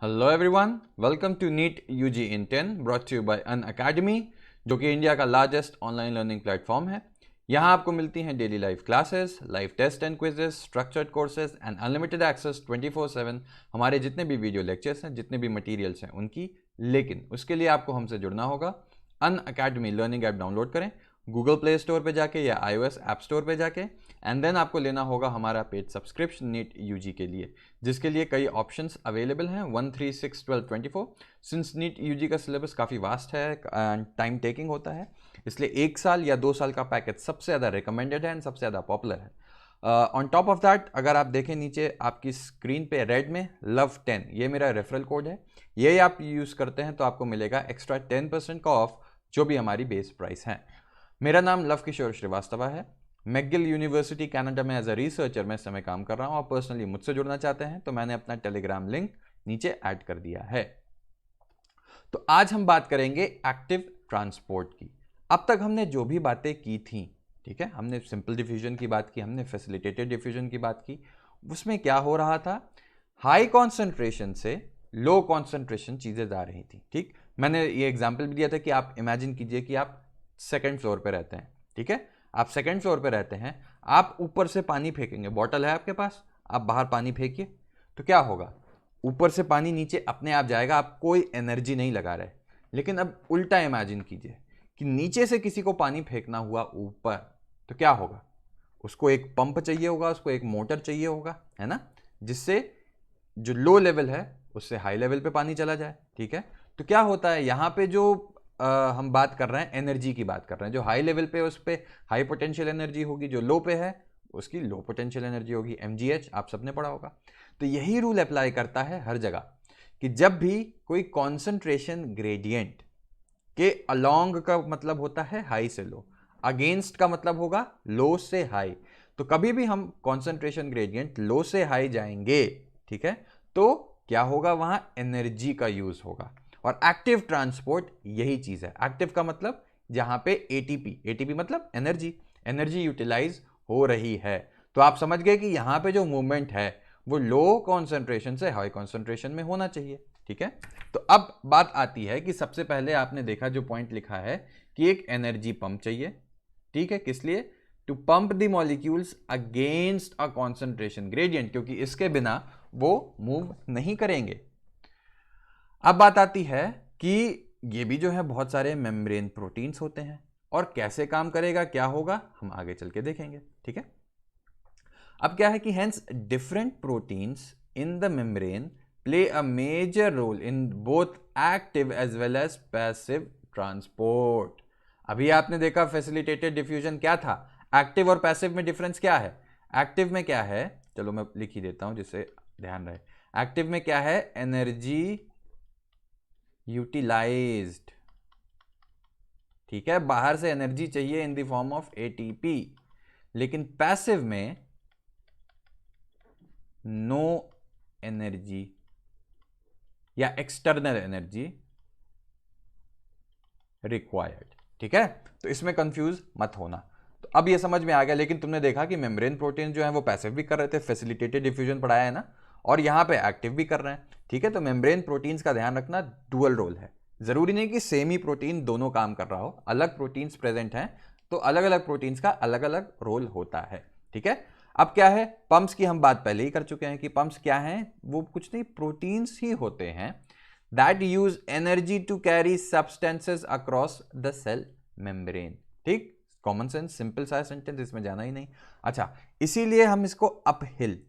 Hello everyone, welcome to NEET UG in 10 brought to you by Unacademy, जो कि India का largest online learning platform है। यहाँ आपको मिलती हैं daily live classes, live test and quizzes, structured courses and unlimited access 24/7 हमारे जितने भी वीडियो लेक्चर्स हैं, जितने भी मटेरियल्स हैं उनकी। लेकिन उसके लिए आपको हमसे जुड़ना होगा। अन अकेडमी लर्निंग ऐप डाउनलोड करें गूगल प्ले स्टोर पे जाके या iOS ऐप स्टोर पे जाके, एंड देन आपको लेना होगा हमारा पेड सब्सक्रिप्शन नीट यूजी के लिए, जिसके लिए कई ऑप्शंस अवेलेबल हैं 1, 3, 6, 12, 24। सिंस नीट यूजी का सिलेबस काफ़ी वास्ट है एंड टाइम टेकिंग होता है, इसलिए 1 साल या 2 साल का पैकेज सबसे ज़्यादा रिकमेंडेड है एंड सबसे ज़्यादा पॉपुलर है। ऑन टॉप ऑफ दैट, अगर आप देखें नीचे आपकी स्क्रीन पे रेड में LOVE10, ये मेरा रेफरल कोड है। ये आप यूज़ करते हैं तो आपको मिलेगा एक्स्ट्रा 10% का ऑफ जो भी हमारी बेस प्राइस है। मेरा नाम लव किशोर श्रीवास्तव है। मैकगिल यूनिवर्सिटी कनाडा में एज अ रिसर्चर मैं इस समय काम कर रहा हूँ। आप पर्सनली मुझसे जुड़ना चाहते हैं तो मैंने अपना टेलीग्राम लिंक नीचे ऐड कर दिया है। तो आज हम बात करेंगे एक्टिव ट्रांसपोर्ट की। अब तक हमने जो भी बातें की थी, ठीक है, हमने सिंपल डिफ्यूजन की बात की, हमने फैसिलिटेटेड डिफ्यूजन की बात की। उसमें क्या हो रहा था, हाई कॉन्सेंट्रेशन से लो कॉन्सेंट्रेशन चीज़ें जा रही थी। ठीक, मैंने ये एग्जाम्पल भी दिया था कि आप इमेजिन कीजिए कि आप सेकंड फ्लोर पे रहते हैं। ठीक है, आप सेकंड फ्लोर पे रहते हैं, आप ऊपर से पानी फेंकेंगे, बॉटल है आपके पास, आप बाहर पानी फेंकिए तो क्या होगा, ऊपर से पानी नीचे अपने आप जाएगा, आप कोई एनर्जी नहीं लगा रहे। लेकिन अब उल्टा इमेजिन कीजिए कि नीचे से किसी को पानी फेंकना हुआ ऊपर, तो क्या होगा, उसको एक पंप चाहिए होगा, उसको एक मोटर चाहिए होगा, है ना, जिससे जो लो लेवल है उससे हाई लेवल पे पानी चला जाए। ठीक है, तो क्या होता है यहाँ पे जो हम बात कर रहे हैं, एनर्जी की बात कर रहे हैं। जो हाई लेवल पे उस पर हाई पोटेंशियल एनर्जी होगी, जो लो पे है उसकी लो पोटेंशियल एनर्जी होगी, mgh, आप सबने पढ़ा होगा। तो यही रूल अप्लाई करता है हर जगह कि जब भी कोई कॉन्सेंट्रेशन ग्रेडियंट के अलोंग का मतलब होता है हाई से लो, अगेंस्ट का मतलब होगा लो से हाई। तो कभी भी हम कॉन्सेंट्रेशन ग्रेडियंट लो से हाई जाएंगे, ठीक है, तो क्या होगा, वहां एनर्जी का यूज होगा। और एक्टिव ट्रांसपोर्ट यही चीज है। एक्टिव का मतलब जहां पे एटीपी मतलब एनर्जी यूटिलाइज हो रही है। तो आप समझ गए कि यहां पे जो मूवमेंट है वो लो कॉन्सेंट्रेशन से हाई कॉन्सेंट्रेशन में होना चाहिए। ठीक है, तो अब बात आती है कि सबसे पहले आपने देखा जो पॉइंट लिखा है कि एक एनर्जी पंप चाहिए। ठीक है, किस लिए, to pump the molecules against a concentration gradient, क्योंकि इसके बिना वो मूव नहीं करेंगे। अब बात आती है कि ये भी जो है बहुत सारे मेम्ब्रेन प्रोटीन्स होते हैं, और कैसे काम करेगा, क्या होगा, हम आगे चल के देखेंगे। ठीक है, अब क्या है कि hence different proteins in the membrane play a major role in both active as well as passive transport. अभी आपने देखा फैसिलिटेटेड डिफ्यूजन क्या था, एक्टिव और पैसिव में डिफरेंस क्या है। एक्टिव में क्या है, चलो मैं लिख ही देता हूं जिससे ध्यान रहे। एक्टिव में क्या है, एनर्जी यूटिलाइज्ड। ठीक है, बाहर से एनर्जी चाहिए in the form of ATP. लेकिन पैसिव में नो एनर्जी या एक्सटर्नल एनर्जी रिक्वायर्ड। ठीक है, तो इसमें कंफ्यूज मत होना। तो अब ये समझ में आ गया। लेकिन तुमने देखा कि मेम्ब्रेन प्रोटीन जो है वो पैसिव भी कर रहे थे, फैसिलिटेटेड डिफ्यूजन पढ़ाया है ना, और यहां पे एक्टिव भी कर रहे हैं। ठीक है, तो मेम्ब्रेन प्रोटीन्स का ध्यान रखना, डुअल रोल है। जरूरी नहीं कि सेम ही प्रोटीन दोनों काम कर रहा हो, अलग प्रोटीन्स प्रेजेंट हैं तो अलग अलग प्रोटीन्स का अलग अलग रोल होता है। ठीक है, अब क्या है, पंप्स की हम बात पहले ही कर चुके हैं कि पंप्स क्या हैं, वो कुछ नहीं, प्रोटीन्स ही होते हैं that use energy to carry substances across the cell membrane। ठीक, कॉमन सेंस, सिंपल सा सेंटेंस, इसमें जाना ही नहीं। अच्छा, इसीलिए हम इसको अपहिल,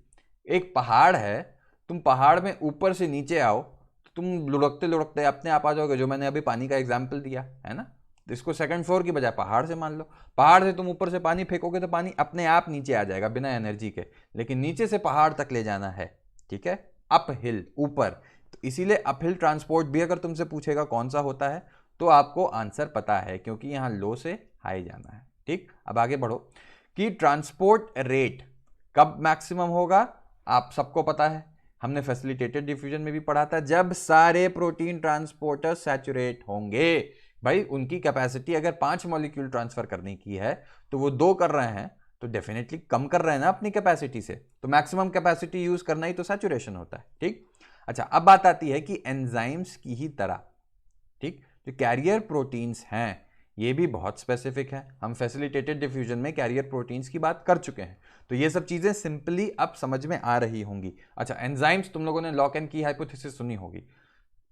एक पहाड़ है, तुम पहाड़ में ऊपर से नीचे आओ तो तुम लुढ़कते लुढ़कते अपने आप आ जाओगे, जो मैंने अभी पानी का एग्जाम्पल दिया है ना। इसको सेकंड फ्लोर की बजाय पहाड़ से मान लो, पहाड़ से तुम ऊपर से पानी फेंकोगे तो पानी अपने आप नीचे आ जाएगा बिना एनर्जी के, लेकिन नीचे से पहाड़ तक ले जाना है। ठीक है, अपहिल, ऊपर। तो इसीलिए अपहिल ट्रांसपोर्ट भी अगर तुमसे पूछेगा कौन सा होता है तो आपको आंसर पता है, क्योंकि यहां लो से हाई जाना है। ठीक, अब आगे बढ़ो कि ट्रांसपोर्ट रेट कब मैक्सिमम होगा, आप सबको पता है, हमने फैसिलिटेटेड डिफ्यूजन में भी पढ़ा था, जब सारे प्रोटीन ट्रांसपोर्टर सैचुरेट होंगे। भाई उनकी कैपेसिटी अगर 5 मॉलिक्यूल ट्रांसफर करने की है तो वो 2 कर रहे हैं, तो डेफिनेटली कम कर रहे हैं ना अपनी कैपेसिटी से, तो मैक्सिमम कैपेसिटी यूज करना ही तो सैचुरेशन होता है। ठीक, अच्छा, अब बात आती है कि एंजाइम्स की ही तरह, ठीक, जो कैरियर प्रोटीन्स हैं ये भी बहुत स्पेसिफिक है। हम फैसिलिटेटेड डिफ्यूजन में कैरियर प्रोटीन्स की बात कर चुके हैं, तो ये सब चीजें सिंपली अब समझ में आ रही होंगी। अच्छा, एंजाइम्स तुम लोगों ने लॉक एंड की हाइपोथेसिस सुनी होगी,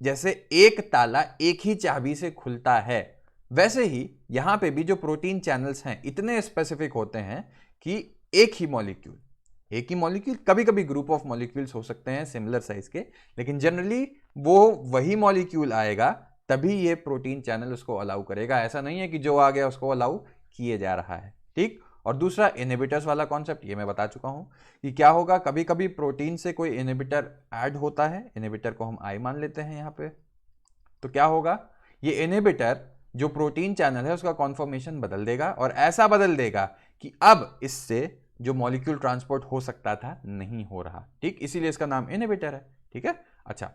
जैसे एक ताला एक ही चाबी से खुलता है, वैसे ही यहां पे भी जो प्रोटीन चैनल्स हैं इतने स्पेसिफिक होते हैं कि एक ही मॉलिक्यूल, कभी कभी ग्रुप ऑफ मॉलिक्यूल्स हो सकते हैं सिमिलर साइज के, लेकिन जनरली वो वही मॉलिक्यूल आएगा तभी ये प्रोटीन चैनल उसको अलाउ करेगा। ऐसा नहीं है कि जो आ गया उसको अलाउ किए जा रहा है, ठीक। और दूसरा इनहिबिटर्स वाला कॉन्सेप्ट, ये मैं बता चुका हूं कि क्या होगा, कभी कभी प्रोटीन से कोई इनहिबिटर ऐड होता है, इनहिबिटर को हम आई मान लेते हैं यहां पे, तो क्या होगा, ये इनहिबिटर जो प्रोटीन चैनल है उसका कॉन्फॉर्मेशन बदल देगा, और ऐसा बदल देगा कि अब इससे जो मॉलिक्यूल ट्रांसपोर्ट हो सकता था नहीं हो रहा, ठीक, इसीलिए इसका नाम इनहिबिटर है, ठीक है। अच्छा,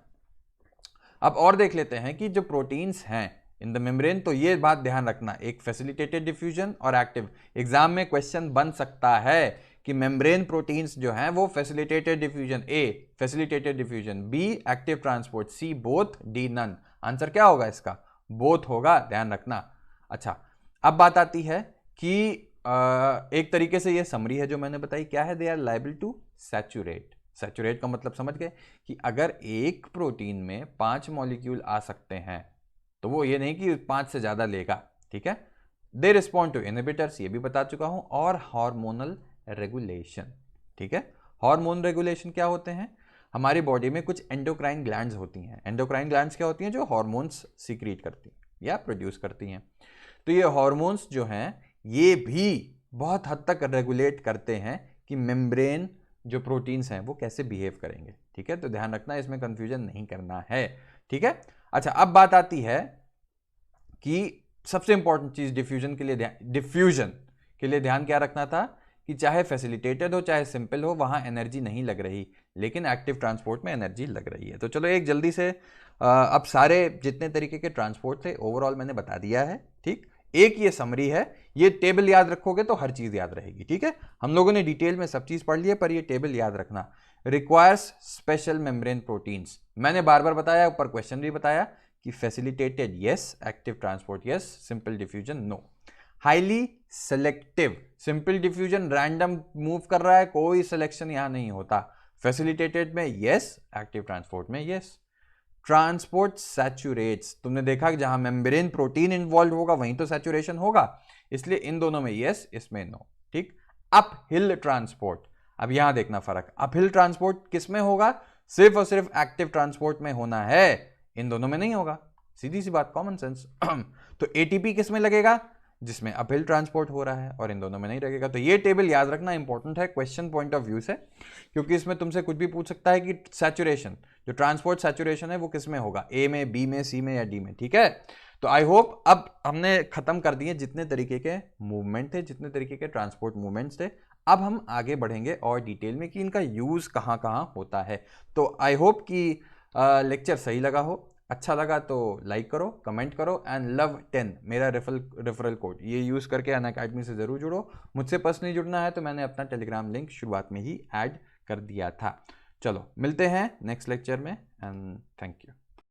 अब और देख लेते हैं कि जो प्रोटीन्स हैं इन द मेम्ब्रेन, तो ये बात ध्यान रखना, एक फैसिलिटेटेड डिफ्यूजन और एक्टिव। एग्जाम में क्वेश्चन बन सकता है कि मेम्ब्रेन प्रोटीन्स जो हैं वो facilitated diffusion A, facilitated diffusion B, active transport C, both, D, none. Answer क्या होगा इसका, बोथ होगा, ध्यान रखना। अच्छा, अब बात आती है कि एक तरीके से ये समरी है जो मैंने बताई, क्या है, they are liable to saturate. Saturate का मतलब समझ गए कि अगर एक प्रोटीन में 5 मॉलिक्यूल आ सकते हैं तो वो ये नहीं कि 5 से ज्यादा लेगा, ठीक है। दे रिस्पॉन्ड टू इनहिबिटर्स, ये भी बता चुका हूं, और हार्मोनल रेगुलेशन, ठीक है। हार्मोन रेगुलेशन क्या होते हैं, हमारी बॉडी में कुछ एंडोक्राइन ग्लैंड्स होती हैं। एंडोक्राइन ग्लैंड्स क्या होती हैं, जो हार्मोन्स सीक्रेट करती हैं या प्रोड्यूस करती हैं। तो ये हार्मोन्स जो हैं ये भी बहुत हद तक रेगुलेट करते हैं कि मेम्ब्रेन जो प्रोटीन्स हैं वो कैसे बिहेव करेंगे, ठीक है। तो ध्यान रखना, इसमें कंफ्यूजन नहीं करना है, ठीक है। अच्छा, अब बात आती है कि सबसे इंपॉर्टेंट चीज डिफ्यूजन के लिए ध्यान क्या रखना था कि चाहे फैसिलिटेटेड हो चाहे सिंपल हो, वहां एनर्जी नहीं लग रही, लेकिन एक्टिव ट्रांसपोर्ट में एनर्जी लग रही है। तो चलो एक जल्दी से अब सारे जितने तरीके के ट्रांसपोर्ट थे ओवरऑल मैंने बता दिया है, ठीक। एक ये समरी है, ये टेबल याद रखोगे तो हर चीज याद रहेगी, ठीक है। हम लोगों ने डिटेल में सब चीज पढ़ ली है, पर ये टेबल याद रखना। रिक्वायर्स स्पेशल मेम्ब्रेन प्रोटीन्स, मैंने बार बार बताया, ऊपर क्वेश्चन भी बताया कि facilitated yes, active transport yes, simple diffusion no. Highly selective, simple diffusion random move कर रहा है, कोई सिलेक्शन यहां नहीं होता। फैसिलिटेटेड में यस, एक्टिव ट्रांसपोर्ट में यस। ट्रांसपोर्ट सैचुरेट्स, तुमने देखा कि जहां मेम्ब्रेन प्रोटीन इन्वॉल्व होगा वहीं तो सैचुरेशन होगा, इसलिए इन दोनों में यस, इसमें नो, ठीक। अप हिल ट्रांसपोर्ट, अब यहां देखना फर्क, अप हिल ट्रांसपोर्ट किस में होगा, सिर्फ और सिर्फ एक्टिव ट्रांसपोर्ट में होना है, इन दोनों में नहीं होगा, सीधी सी बात, कॉमन सेंस। तो एटीपी किस में लगेगा, जिसमें अपहिल ट्रांसपोर्ट हो रहा है, और इन दोनों में नहीं लगेगा। तो ये टेबल याद रखना इंपॉर्टेंट है क्वेश्चन पॉइंट ऑफ व्यू से, क्योंकि इसमें तुमसे कुछ भी पूछ सकता है कि सैचुरेशन, जो ट्रांसपोर्ट सैचुरेशन है वो किस में होगा, ए में, बी में, सी में या डी में, ठीक है। तो आई होप अब हमने खत्म कर दिए जितने तरीके के मूवमेंट थे, जितने तरीके के ट्रांसपोर्ट मूवमेंट्स थे। अब हम आगे बढ़ेंगे और डिटेल में कि इनका यूज कहाँ कहाँ होता है। तो आई होप कि लेक्चर सही लगा हो, अच्छा लगा तो लाइक करो, कमेंट करो, एंड लव 10 मेरा रेफरल कोड, ये यूज़ करके अनअकैडमी से ज़रूर जुड़ो। मुझसे पर्सनली जुड़ना है तो मैंने अपना टेलीग्राम लिंक शुरुआत में ही ऐड कर दिया था। चलो मिलते हैं नेक्स्ट लेक्चर में, एंड थैंक यू।